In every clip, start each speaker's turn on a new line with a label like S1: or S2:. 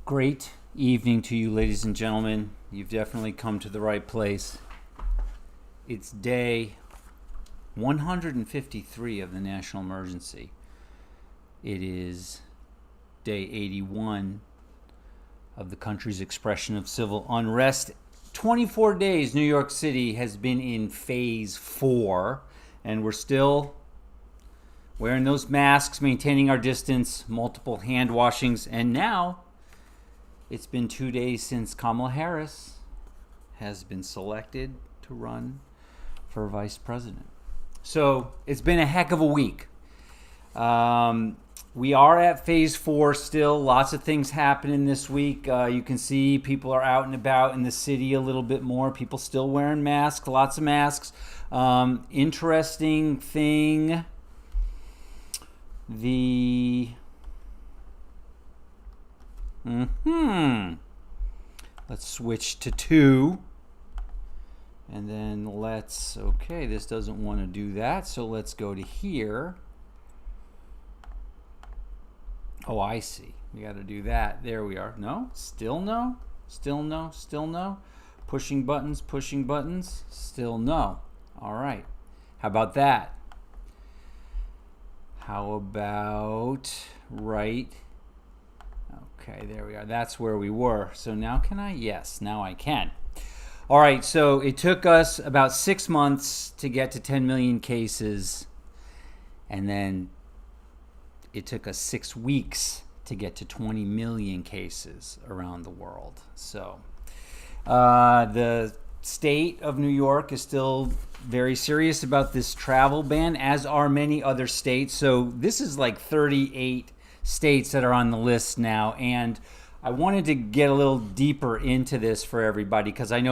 S1: Great evening to you, ladies and gentlemen. You've definitely come to the right place. It's day 153 of the national emergency. It is day 81 of the country's expression of civil unrest. 24 days, New York City has been in phase 4, and we're still wearing those masks, maintaining our distance, multiple hand washings, and now it's been 2 days since Kamala Harris has been selected to run for vice president. So it's been a heck of a week. We are at phase 4 still. Lots of things happening this week. You can see people are out and about in the city a little bit more. People still wearing masks, lots of masks. Interesting thing, let's switch to 2. And then okay, this doesn't want to do that. So let's go to here. Oh, I see. We got to do that. There we are. No, still no, still no, still no. Pushing buttons, still no. All right. How about that? How about right? Okay, there we are. That's where we were. So now can I? Yes, now I can. All right, so it took us about 6 months to get to 10 million cases, and then it took us 6 weeks to get to 20 million cases around the world. So the state of New York is still very serious about this travel ban, as are many other states. So this is like 38 states that are on the list now, and I wanted to get a little deeper into this for everybody because I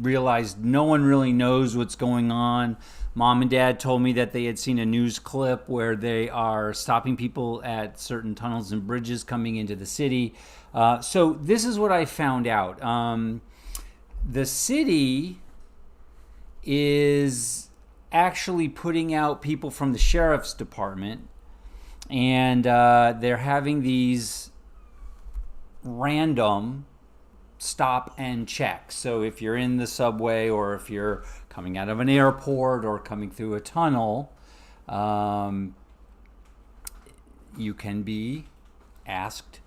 S1: realized no one really knows what's going on. Mom and Dad told me that they had seen a news clip where they are stopping people at certain tunnels and bridges coming into the city. So this is what I found out. The city is actually putting out people from the sheriff's department, and they're having these random stop and check. So if you're in the subway, or if you're coming out of an airport or coming through a tunnel, you can be asked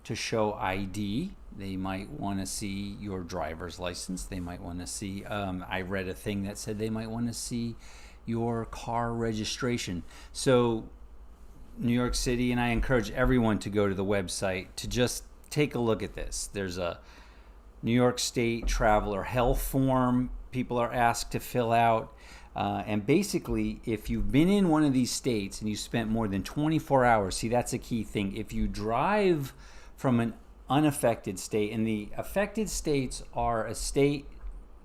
S1: to show ID. They might want to see your driver's license. They might want to see, I read a thing that said they might want to see your car registration. So New York City, and I encourage everyone to go to the website to just take a look at this. There's a New York State Traveler Health form people are asked to fill out. And basically, if you've been in one of these states and you spent more than 24 hours, see, that's a key thing. If you drive from an unaffected state, and the affected states are a state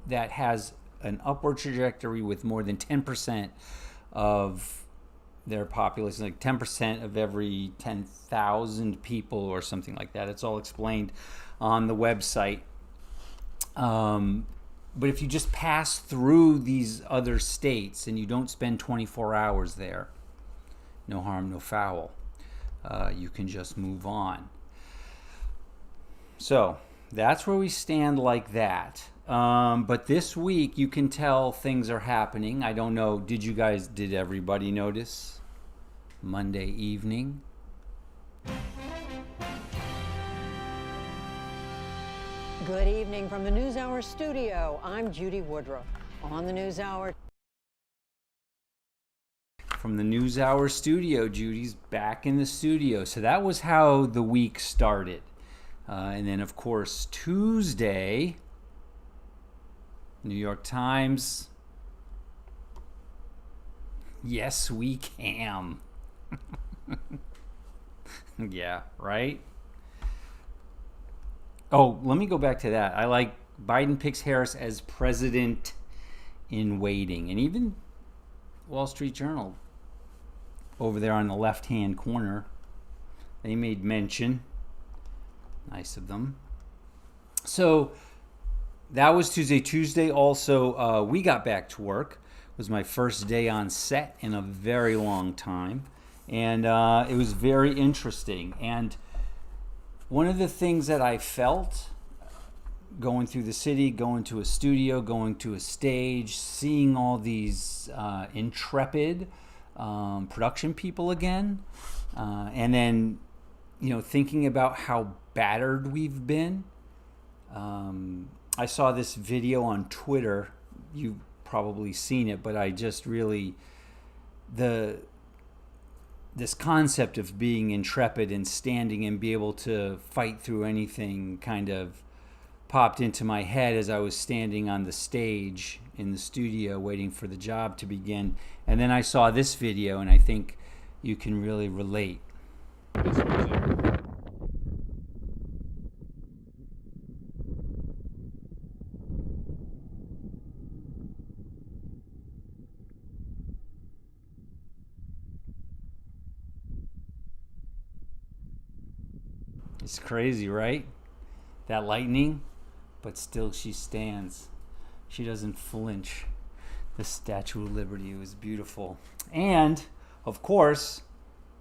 S1: that has an upward trajectory with more than 10% of their population, like 10% of every 10,000 people or something like that. It's all explained on the website. But if you just pass through these other states and you don't spend 24 hours there, no harm, no foul. You can just move on. So that's where we stand like that. But this week you can tell things are happening. I don't know, did everybody notice Monday evening?
S2: Good evening from the NewsHour studio. I'm Judy Woodruff. On the NewsHour.
S1: From the NewsHour studio, Judy's back in the studio. So that was how the week started. And then, of course, Tuesday, New York Times. Yes, we can. Yeah, right? Oh, let me go back to that. I like Biden picks Harris as president in waiting. And even Wall Street Journal over there on the left-hand corner, they made mention. Nice of them. So that was Tuesday. Tuesday also, we got back to work. It was my first day on set in a very long time. And it was very interesting. And one of the things that I felt going through the city, going to a studio, going to a stage, seeing all these intrepid production people again, and then, thinking about how battered we've been. I saw this video on Twitter. You've probably seen it, but I just really, this concept of being intrepid and standing and be able to fight through anything kind of popped into my head as I was standing on the stage in the studio waiting for the job to begin. And then I saw this video, and I think you can really relate. It's crazy, right? That lightning, but still she stands. She doesn't flinch. The Statue of Liberty was beautiful. And, of course,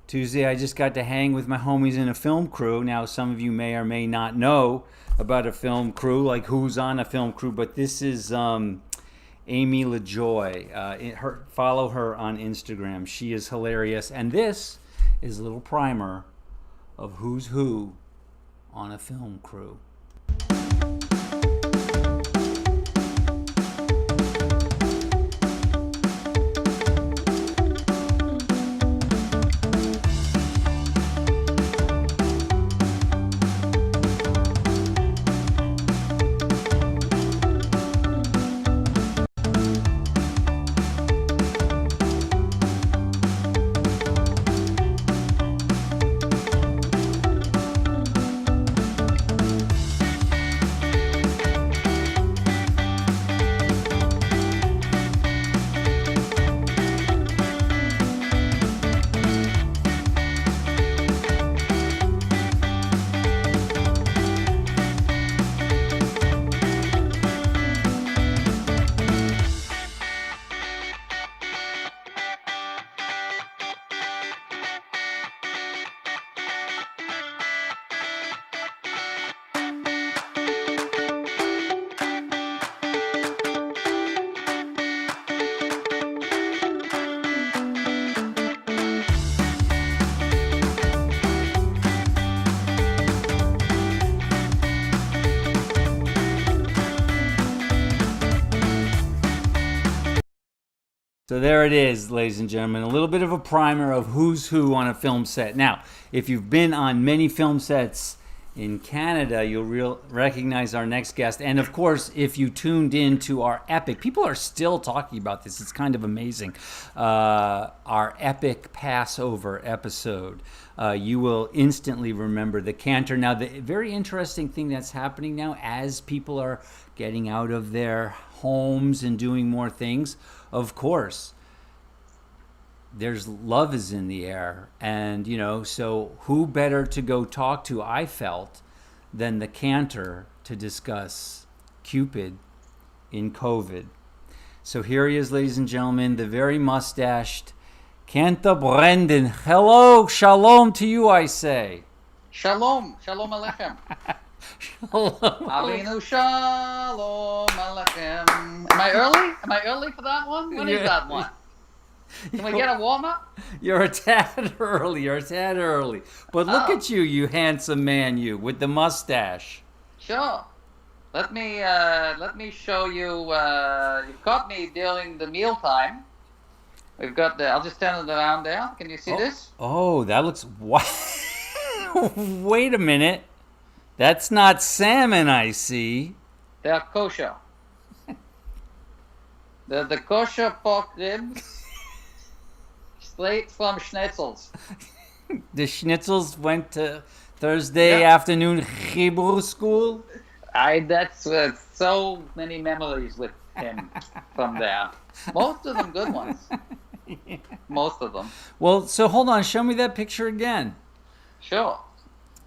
S1: Tuesday I just got to hang with my homies in a film crew. Now, some of you may or may not know about a film crew, like who's on a film crew, but this is Aimee Joie. Follow her on Instagram. She is hilarious. And this is a little primer of who's who on a film crew. So there it is, ladies and gentlemen, a little bit of a primer of who's who on a film set. Now, if you've been on many film sets in Canada, you'll recognize our next guest. And of course, if you tuned in to our epic, people are still talking about this. It's kind of amazing. Our epic Passover episode. You will instantly remember the cantor. Now, the very interesting thing that's happening now as people are getting out of their homes and doing more things, of course, there's love is in the air. And, so who better to go talk to, I felt, than the cantor to discuss Cupid in COVID. So here he is, ladies and gentlemen, the very mustached Cantor Brendan. Hello, shalom to you, I say.
S3: Shalom, shalom aleichem.
S1: Shalom.
S3: Avinu shalom aleichem. Am I early? Am I early for that one? When is that one? Can we get a warm-up?
S1: You're a tad early. But look at you, you handsome man, you, with the mustache.
S3: Sure. Let me show you. You've caught me during the mealtime. We've got I'll just turn it around there. Can you see this?
S1: Oh, that looks... Wait a minute. That's not salmon, I see.
S3: They're kosher. They're the kosher pork ribs. Straight from schnitzels.
S1: The schnitzels went to Thursday afternoon Hebrew school?
S3: That's so many memories with him from there. Most of them good ones. Yeah. Most of them.
S1: Well, so hold on. Show me that picture again.
S3: Sure.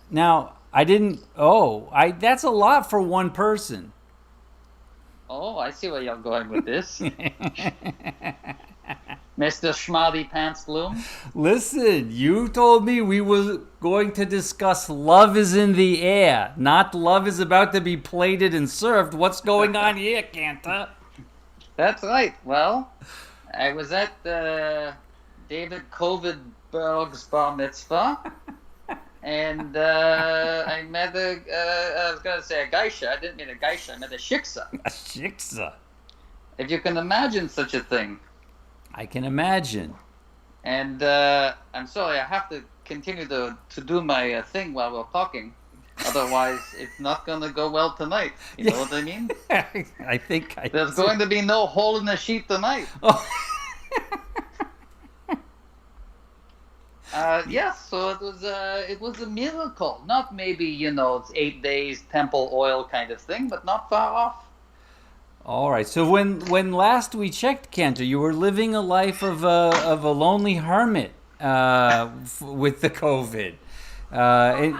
S1: Now, that's a lot for one person.
S3: Oh, I see where you're going with this. Mr. Schmarty Pants Bloom.
S1: Listen, you told me we were going to discuss love is in the air, not love is about to be plated and served. What's going on here, Cantor?
S3: That's right. Well, I was at David Covidberg's bar mitzvah, and I met I was going to say a geisha. I didn't mean a geisha. I meant a shiksa.
S1: A shiksa.
S3: If you can imagine such a thing.
S1: I can imagine.
S3: And I'm sorry, I have to continue to do my thing while we're talking. Otherwise, it's not going to go well tonight. You know what I mean?
S1: I think
S3: There's going to be no hole in the sheet tonight.
S1: Oh.
S3: Yes, so it was a miracle. Not maybe, it's 8 days temple oil kind of thing, but not far off.
S1: All right. So when last we checked, Cantor, you were living a life of a lonely hermit with the COVID, and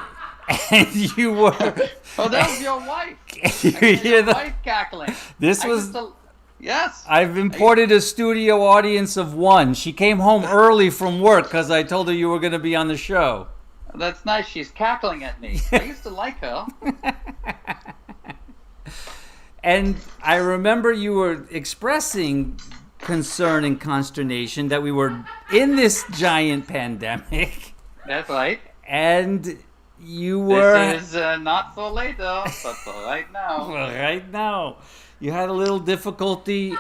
S1: you were.
S3: Oh, that was your wife.
S1: You
S3: I
S1: hear
S3: your
S1: the-
S3: wife cackling.
S1: This
S3: I
S1: was.
S3: used to- Yes.
S1: I've imported a studio audience of one. She came home early from work because I told her you were going to be on the show.
S3: That's nice. She's cackling at me. I used to like her.
S1: And I remember you were expressing concern and consternation that we were in this giant pandemic.
S3: That's right.
S1: And you were.
S3: This is not for later, but for right now.
S1: Well, right now, you had a little difficulty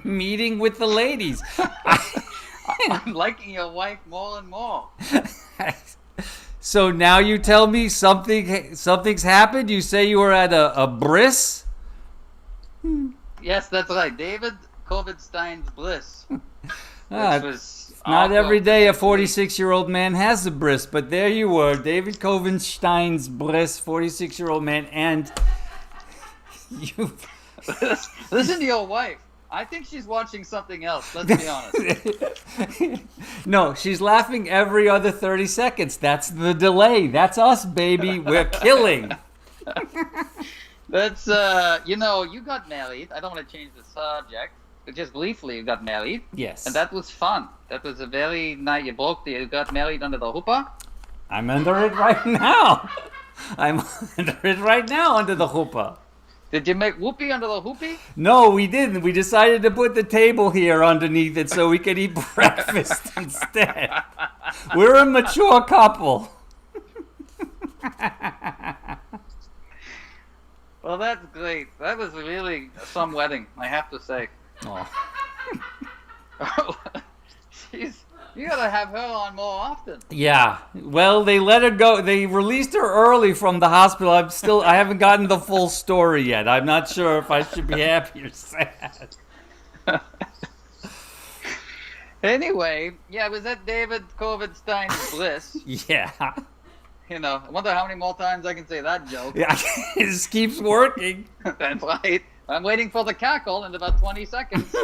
S1: meeting with the ladies.
S3: I'm liking your wife more and more.
S1: So now you tell me something's happened? You say you were at a bris?
S3: Yes, that's right. David Covidstein's bliss.
S1: Ah,
S3: Which was
S1: not
S3: awful.
S1: every day a 46-year-old man has a bris, but there you were, David Covenstein's bris, 46-year-old man, and you.
S3: Listen to your wife. I think she's watching something else, let's be honest.
S1: No, she's laughing every other 30 seconds. That's the delay. That's us, baby. We're killing.
S3: That's, you got married. I don't want to change the subject, but just briefly, you got married.
S1: Yes.
S3: And that was fun. That was a very nice, you got married under the chuppah.
S1: I'm under it right now. I'm under it right now under the chuppah.
S3: Did you make whoopee under the whoopee?
S1: No, we didn't. We decided to put the table here underneath it so we could eat breakfast instead. We're a mature couple.
S3: Well, that's great. That was really some wedding, I have to say.
S1: Oh.
S3: You gotta have her on more often.
S1: Yeah. Well, they let her go. They released her early from the hospital. I haven't gotten the full story yet. I'm not sure if I should be happy or sad.
S3: Anyway, yeah, it was at David Covidstein's bliss.
S1: Yeah.
S3: I wonder how many more times I can say that joke.
S1: Yeah. It just keeps working.
S3: That's right. I'm waiting for the cackle in about 20 seconds.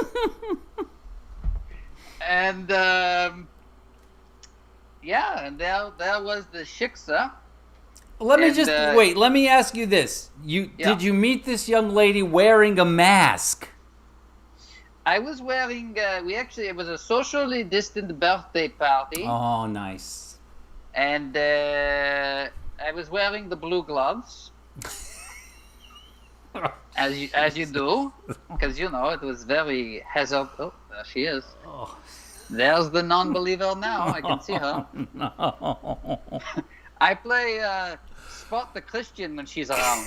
S3: And, yeah, and there was the shiksa.
S1: Let me
S3: And,
S1: just wait. Let me ask you this: Did you meet this young lady wearing a mask?
S3: I was wearing, it was a socially distant birthday party.
S1: Oh, nice.
S3: And I was wearing the blue gloves. As you do, because it was very hazard. Oh, there she is.
S1: Oh.
S3: There's the non-believer now. I can see her.
S1: No.
S3: I play Spot the Christian when she's around.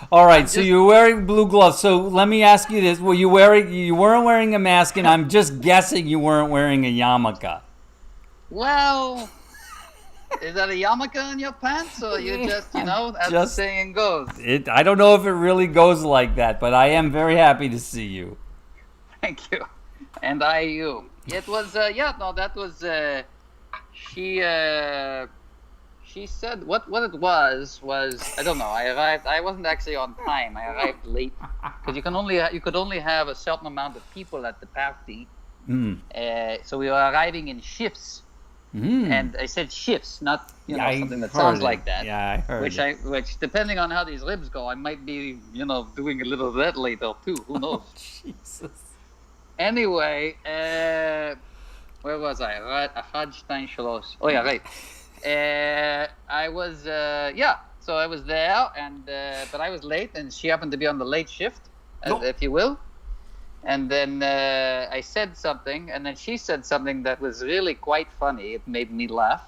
S1: All right, so you're wearing blue gloves. So let me ask you this: you weren't wearing a mask, and I'm just guessing you weren't wearing a yarmulke.
S3: Well, is that a yarmulke in your pants, or you just, as the saying goes?
S1: I don't know if it really goes like that, but I am very happy to see you.
S3: Thank you. And you. It was, that was, she said, what it was, I don't know, I wasn't actually on time. I arrived late, because you could only have a certain amount of people at the party. So we were arriving in shifts. And I said shifts, not
S1: I
S3: something that
S1: heard
S3: sounds
S1: it.
S3: like that.
S1: Yeah, I heard it.
S3: Which depending on how these ribs go, I might be doing a little of that later too. Who knows?
S1: Jesus.
S3: Anyway, where was I? Right, Hajstein Shalos. Oh yeah, right. I was So I was there, and but I was late, and she happened to be on the late shift, if you will. And then I said something, and then she said something that was really quite funny. It made me laugh.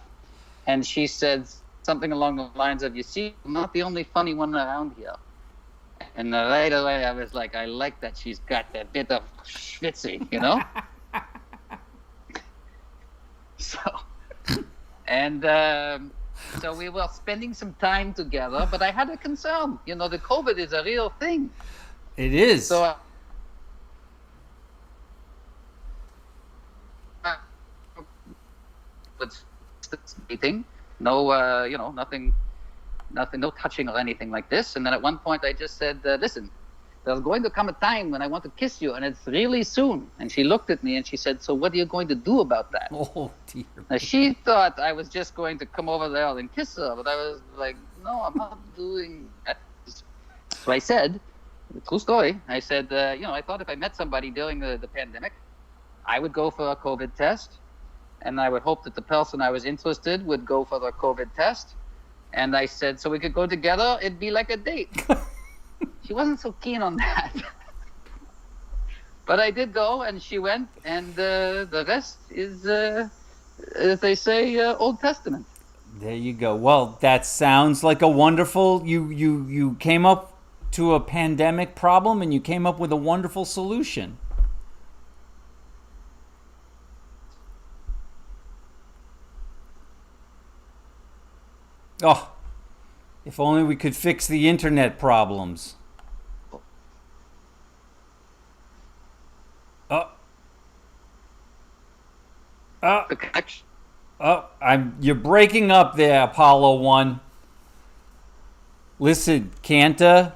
S3: And she said something along the lines of, "You see, I'm not the only funny one around here." And right away, I was like, I like that she's got that bit of schwitzy, So, and so we were spending some time together, but I had a concern. The COVID is a real thing.
S1: It is.
S3: So, with meeting, no, nothing, no touching or anything like this. And then at one point, I just said, "Listen, there's going to come a time when I want to kiss you, and it's really soon." And she looked at me and she said, "So what are you going to do about that?"
S1: Oh, dear.
S3: Now, she thought I was just going to come over there and kiss her, but I was like, "No, I'm not doing that." So I said, true story, I said, I thought if I met somebody during the pandemic, I would go for a COVID test, and I would hope that the person I was interested would go for the COVID test. And I said, so we could go together, it'd be like a date. She wasn't so keen on that. But I did go, and she went, and the rest is, as they say, Old Testament.
S1: There you go. Well, that sounds like a wonderful. You came up to a pandemic problem, and you came up with a wonderful solution. Oh, if only we could fix the internet problems. Oh. Oh.
S3: The connection.
S1: Oh, you're breaking up there, Apollo 1. Listen, Kanta,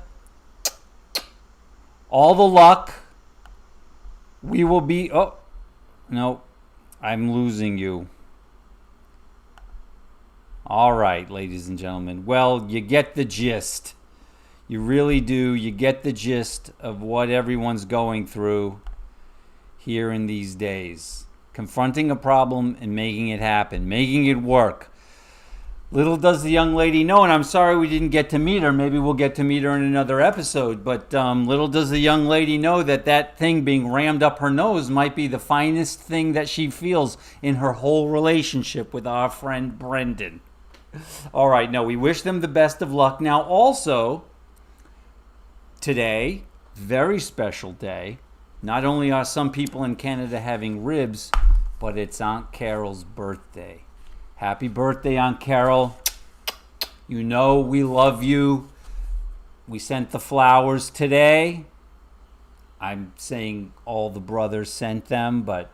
S1: all the luck. We will be... Oh, no, I'm losing you. All right, ladies and gentlemen. Well, you get the gist. You really do. You get the gist of what everyone's going through here in these days. Confronting a problem and making it happen, making it work. Little does the young lady know, and I'm sorry we didn't get to meet her. Maybe we'll get to meet her in another episode. But little does the young lady know that thing being rammed up her nose might be the finest thing that she feels in her whole relationship with our friend Brendan. All right, no, we wish them the best of luck. Now, also, today, very special day. Not only are some people in Canada having ribs, but it's Aunt Carol's birthday. Happy birthday, Aunt Carol. You know we love you. We sent the flowers today. I'm saying all the brothers sent them, but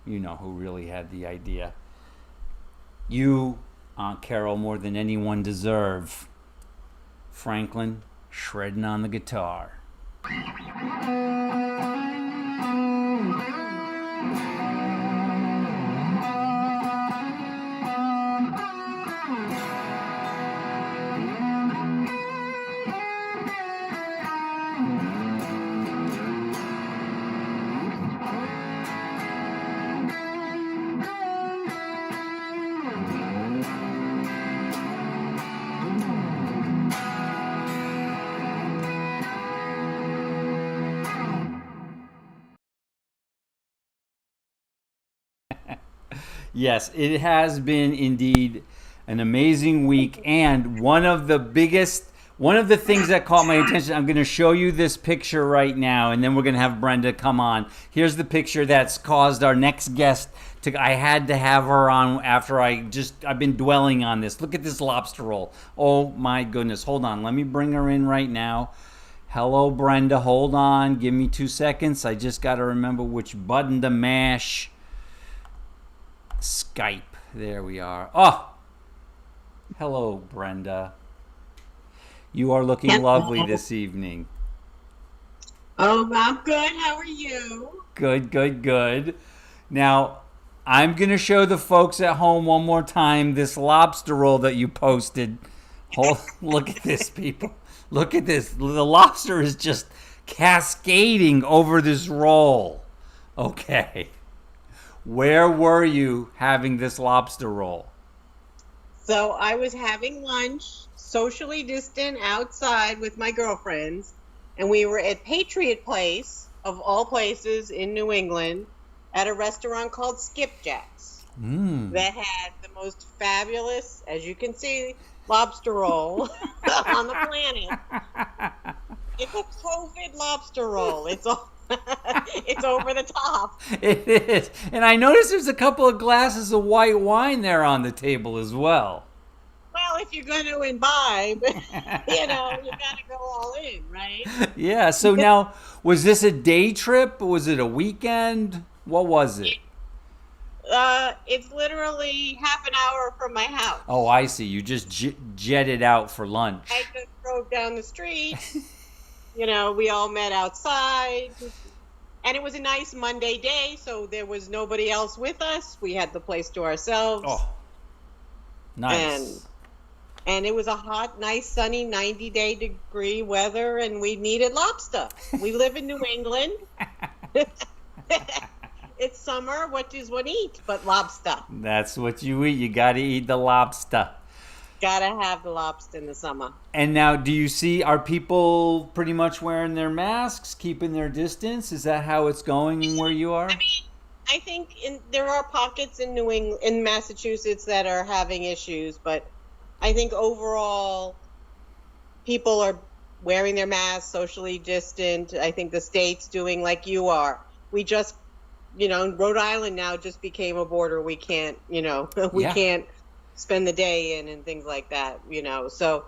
S1: you know who really had the idea. You, Aunt Carol, more than anyone deserve. Franklin shredding on the guitar. Yes, it has been indeed an amazing week, and one of the things that caught my attention, I'm going to show you this picture right now, and then we're going to have Brenda come on. Here's the picture that's caused our next guest I had to have her on after I've been dwelling on this. Look at this lobster roll. Oh my goodness. Hold on. Let me bring her in right now. Hello, Brenda. Hold on. Give me 2 seconds. I just got to remember which button to mash. Skype. There we are. Oh, hello, Brenda. You are looking lovely this evening.
S4: Oh, I'm good. How are you?
S1: Good. Now, I'm going to show the folks at home one more time this lobster roll that you posted. Look at this, people. Look at this. The lobster is just cascading over this roll. Okay. Where were you having this lobster roll?
S4: So I was having lunch, socially distant, outside with my girlfriends, and we were at Patriot Place, of all places in New England, at a restaurant called Skipjack's that had the most fabulous, as you can see, lobster roll on the planet. It's a COVID lobster roll. It's it's over the top.
S1: It is. And I noticed there's a couple of glasses of white wine there on the table as well.
S4: Well, if you're going to imbibe, you got to go all in, right?
S1: Yeah. So now, was this a day trip? Was it a weekend? What was it?
S4: It's literally half an hour from my house.
S1: Oh, I see. You just jetted out for lunch.
S4: I just drove down the street. We all met outside. And it was a nice Monday day, so there was nobody else with us. We had the place to ourselves.
S1: Oh, nice.
S4: And it was a hot, nice, sunny 90-degree weather, and we needed lobster. We live in New England. It's summer. What does one eat but lobster?
S1: That's what you eat. You got to eat the lobster.
S4: Gotta have the lobster in the summer.
S1: And now, are people pretty much wearing their masks, keeping their distance? Is that how it's going where you are?
S4: I mean, I think there are pockets in New England, in Massachusetts, that are having issues, but I think overall, people are wearing their masks, socially distant. I think the state's doing like you are. We just, Rhode Island now just became a border. We can't, can't spend the day in and things like that, So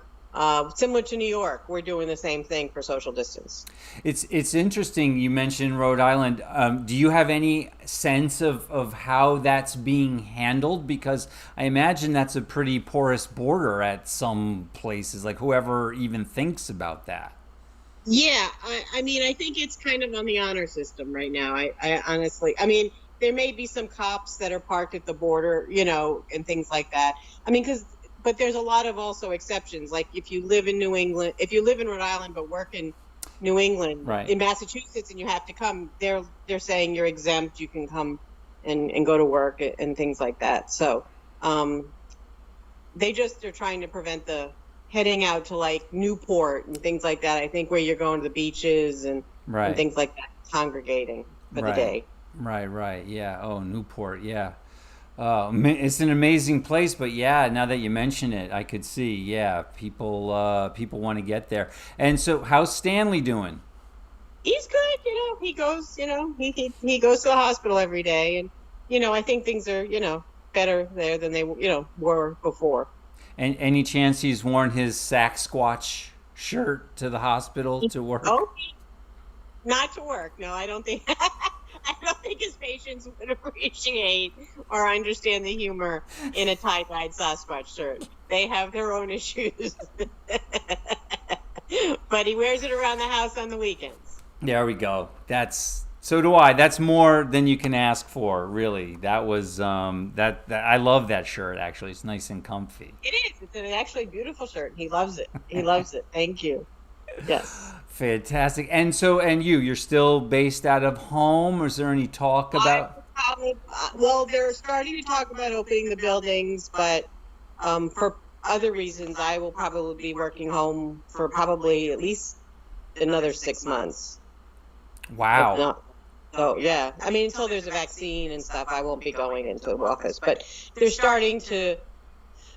S4: similar to New York, we're doing the same thing for social distance.
S1: It's interesting you mentioned Rhode Island. Do you have any sense of how that's being handled? Because I imagine that's a pretty porous border at some places, like whoever even thinks about that.
S4: Yeah, I mean, I think it's kind of on the honor system right now. I honestly, there may be some cops that are parked at the border, and things like that. But there's a lot of also exceptions. Like if you live in New England, if you live in Rhode Island but work in New England,
S1: right,
S4: in Massachusetts, and you have to come, they're saying you're exempt. You can come and go to work and things like that. So they're trying to prevent the heading out to like Newport and things like that. I think where you're going to the beaches and things like that, congregating for the day.
S1: Right. Yeah. Oh, Newport. Yeah. It's an amazing place, but yeah, now that you mention it, I could see. Yeah, people want to get there. And so, how's Stanley doing?
S4: He's good. He goes. He goes to the hospital every day, and I think things are better there than they were before.
S1: And any chance he's worn his Sasquatch shirt to the hospital to work?
S4: Oh, not to work. No, I don't think. I don't think his patients would appreciate or understand the humor in a tie-dyed Sasquatch shirt. They have their own issues. But he wears it around the house on the weekends.
S1: There we go. So do I. That's more than you can ask for, really. That was that I love that shirt. Actually, it's nice and comfy.
S4: It is. It's an actually beautiful shirt. He loves it. He loves it. Thank you. Yes.
S1: Fantastic. And you're still based out of home, or is there any talk about?
S4: Well, they're starting to talk about opening the buildings, but for other reasons, I will probably be working home for probably at least another 6 months.
S1: Wow.
S4: So yeah, until there's a vaccine and stuff, I won't be going into the office. But they're starting to,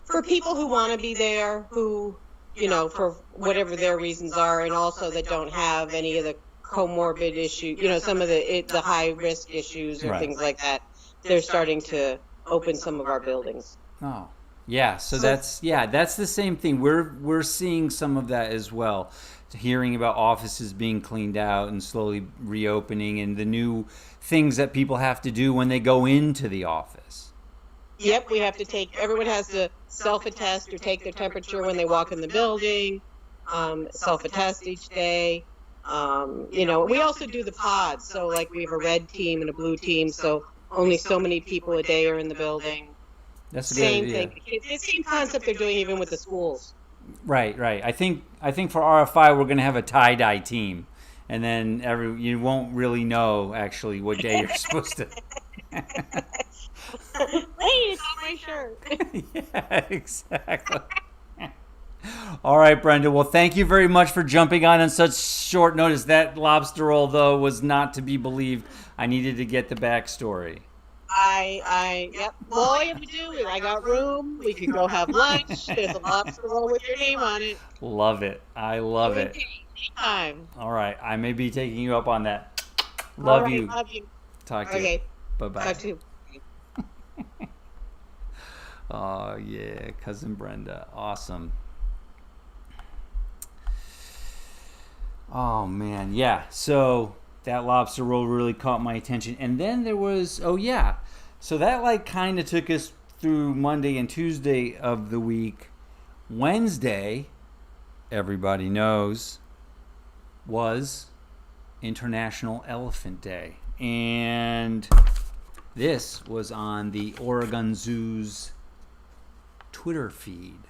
S4: for people who want to be there, who for whatever their reasons are, and also that don't have any of the comorbid issues, some of the high risk issues or things like that, they're starting to open some of our buildings.
S1: Oh, yeah. So that's the same thing. We're seeing some of that as well. Hearing about offices being cleaned out and slowly reopening, and the new things that people have to do when they go into the office.
S4: Yep, everyone has to self-attest or take their temperature when they walk in the building, self-attest each day. We also do the pods. So like we have a red team and a blue team. So only so many people a day are in the building.
S1: That's a good
S4: Same
S1: idea.
S4: thing. It's the same concept they're doing even with the schools.
S1: Right. I think for RFI we're going to have a tie-dye team, and then you won't really know actually what day you're supposed to.
S4: Hey, it's on my shirt.
S1: Yeah, exactly. All right, Brenda. Well, thank you very much for jumping on such short notice. That lobster roll, though, was not to be believed. I needed to get the backstory.
S4: Yep. All I have to do is I got room. We can go have lunch. There's a lobster roll with your name on it.
S1: Love it. I love it.
S4: Anytime.
S1: All right. I may be taking you up on that. Love you.
S4: Love you.
S1: Talk to you.
S4: Okay.
S1: Bye-bye.
S4: Talk to you.
S1: Oh, yeah. Cousin Brenda. Awesome. Oh, man. Yeah. So that lobster roll really caught my attention. And then there was, oh, yeah. So that like kind of took us through Monday and Tuesday of the week. Wednesday, everybody knows, was International Elephant Day. And this was on the Oregon Zoo's Twitter feed.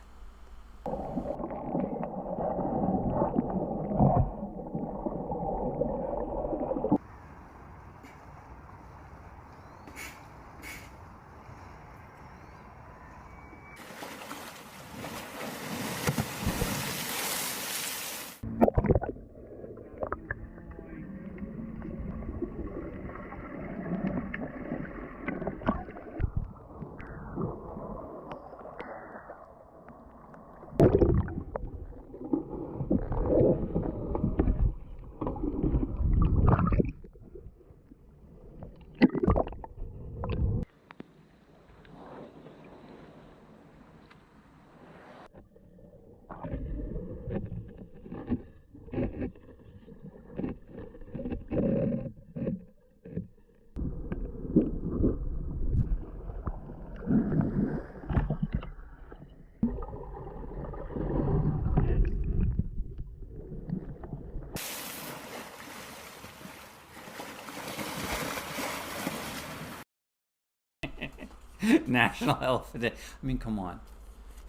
S1: National Elephant Day. I mean, come on.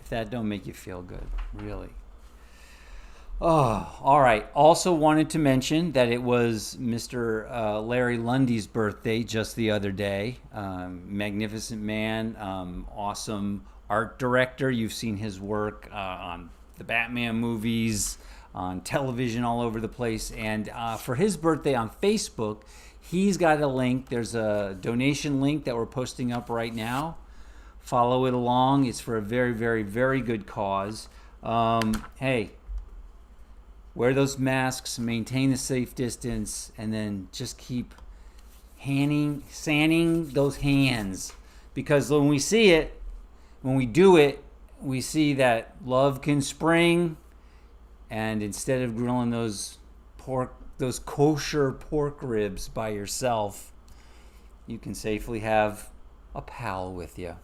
S1: If that don't make you feel good, really. Oh, all right. Also wanted to mention that it was Mr. Larry Lundy's birthday just the other day. Magnificent man, awesome art director. You've seen his work on the Batman movies, on television all over the place. And for his birthday on Facebook, he's got a link. There's a donation link that we're posting up right now. Follow it along. It's for a very, very, very good cause. Hey, wear those masks, maintain a safe distance, and then just keep sanding those hands. Because when we see it, when we do it, we see that love can spring. And instead of grilling those kosher pork ribs by yourself, you can safely have a pal with you.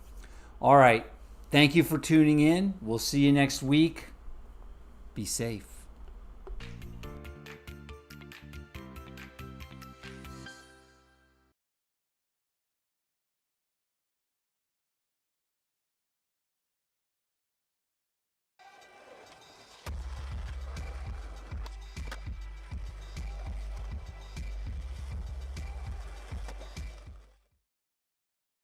S1: All right. Thank you for tuning in. We'll see you next week. Be safe.